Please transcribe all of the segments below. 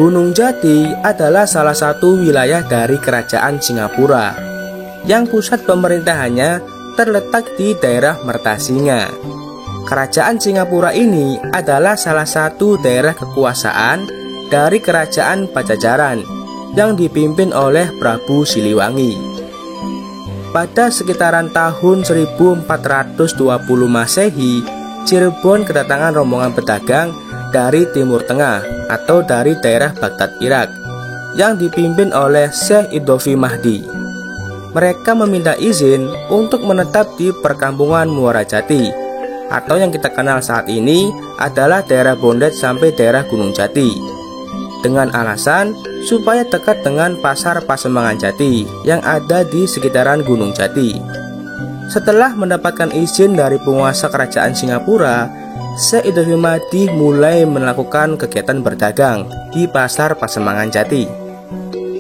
Gunung Jati adalah salah satu wilayah dari Kerajaan Singapura yang pusat pemerintahannya terletak di daerah Mertasinga. Kerajaan Singapura ini adalah salah satu daerah kekuasaan dari Kerajaan Pajajaran yang dipimpin oleh Prabu Siliwangi. Pada sekitaran tahun 1420 Masehi, Cirebon kedatangan rombongan pedagang dari Timur Tengah atau dari daerah Baghdad, Irak, yang dipimpin oleh Syekh Idhofi Mahdi. Mereka meminta izin untuk menetap di perkampungan Muara Jati, atau yang kita kenal saat ini adalah daerah Bondet sampai daerah Gunung Jati, dengan alasan supaya dekat dengan pasar Pasembangan Jati yang ada di sekitaran Gunung Jati. Setelah mendapatkan izin dari penguasa kerajaan Singapura, Syekh Idhofi Mahdi mulai melakukan kegiatan berdagang di pasar Pasembangan Jati.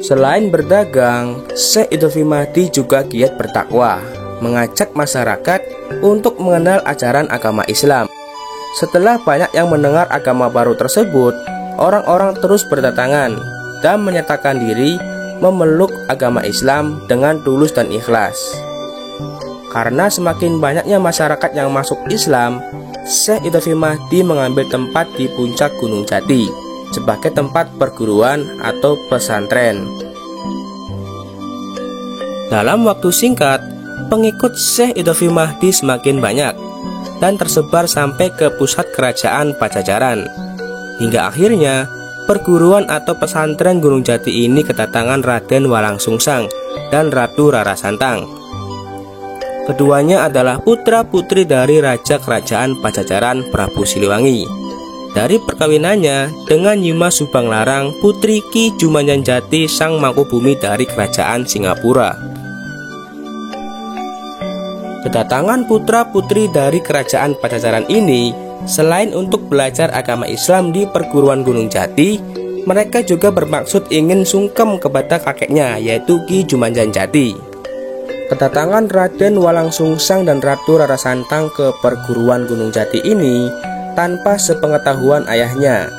Selain berdagang, Syekh Idhofi Mahdi juga giat berdakwah, mengajak masyarakat untuk mengenal ajaran agama Islam. Setelah banyak yang mendengar agama baru tersebut, orang-orang terus berdatangan dan menyatakan diri memeluk agama Islam dengan tulus dan ikhlas. Karena semakin banyaknya masyarakat yang masuk Islam, Syekh Idhofi Mahdi mengambil tempat di puncak Gunung Jati sebagai tempat perguruan atau pesantren. Dalam waktu singkat, pengikut Syekh Idhofi Mahdi semakin banyak dan tersebar sampai ke pusat kerajaan Pajajaran. Hingga akhirnya, perguruan atau pesantren Gunung Jati ini kedatangan Raden Walangsungsang dan Ratu Rara Santang. Keduanya adalah putra-putri dari Raja Kerajaan Pajajaran Prabu Siliwangi. Dari perkawinannya dengan Nyima Subanglarang, putri Ki Jumanjanjati Sang Mangkubumi dari Kerajaan Singapura. Kedatangan putra-putri dari Kerajaan Pajajaran ini selain untuk belajar agama Islam di perguruan Gunung Jati, mereka juga bermaksud ingin sungkem kepada kakeknya, yaitu Ki Jumanjanjati. Kedatangan Raden Walangsungsang dan Ratu Rara Santang ke perguruan Gunung Jati ini tanpa sepengetahuan ayahnya,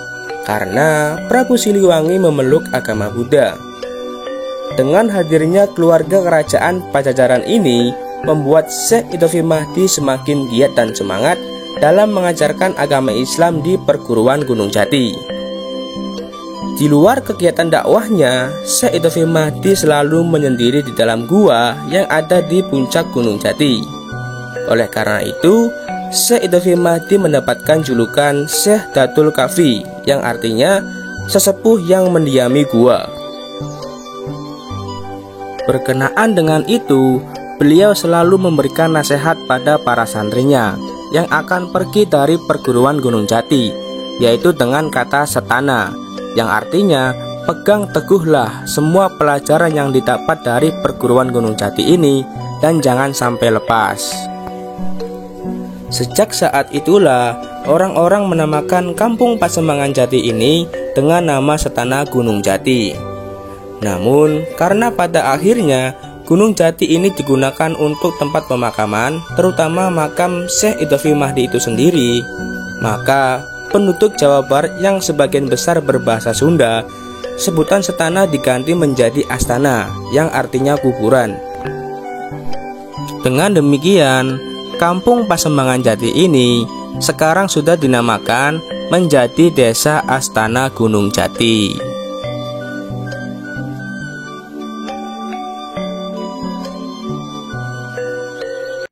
karena Prabu Siliwangi memeluk agama Buddha. Dengan hadirnya keluarga kerajaan Pajajaran ini membuat Syekh Idhofi Mahdi semakin giat dan semangat dalam mengajarkan agama Islam di perguruan Gunung Jati. Di luar kegiatan dakwahnya, Syekh Idhofi Mahdi selalu menyendiri di dalam gua yang ada di puncak Gunung Jati. Oleh karena itu, Syekh Idhofi Mahdi mendapatkan julukan Syekh Datul Kafi, yang artinya sesepuh yang mendiami gua. Berkenaan dengan itu, beliau selalu memberikan nasihat pada para santrinya yang akan pergi dari perguruan Gunung Jati, yaitu dengan kata setana, yang artinya pegang teguhlah semua pelajaran yang didapat dari perguruan Gunung Jati ini dan jangan sampai lepas. Sejak saat itulah orang-orang menamakan kampung Pasembangan Jati ini dengan nama Setana Gunung Jati. Namun karena pada akhirnya Gunung Jati ini digunakan untuk tempat pemakaman, terutama makam Syekh Idhofi Mahdi itu sendiri, maka penduduk Jawa Barat yang sebagian besar berbahasa Sunda, sebutan Setana diganti menjadi Astana, yang artinya kuburan. Dengan demikian, kampung Pasembangan Jati ini sekarang sudah dinamakan menjadi Desa Astana Gunung Jati.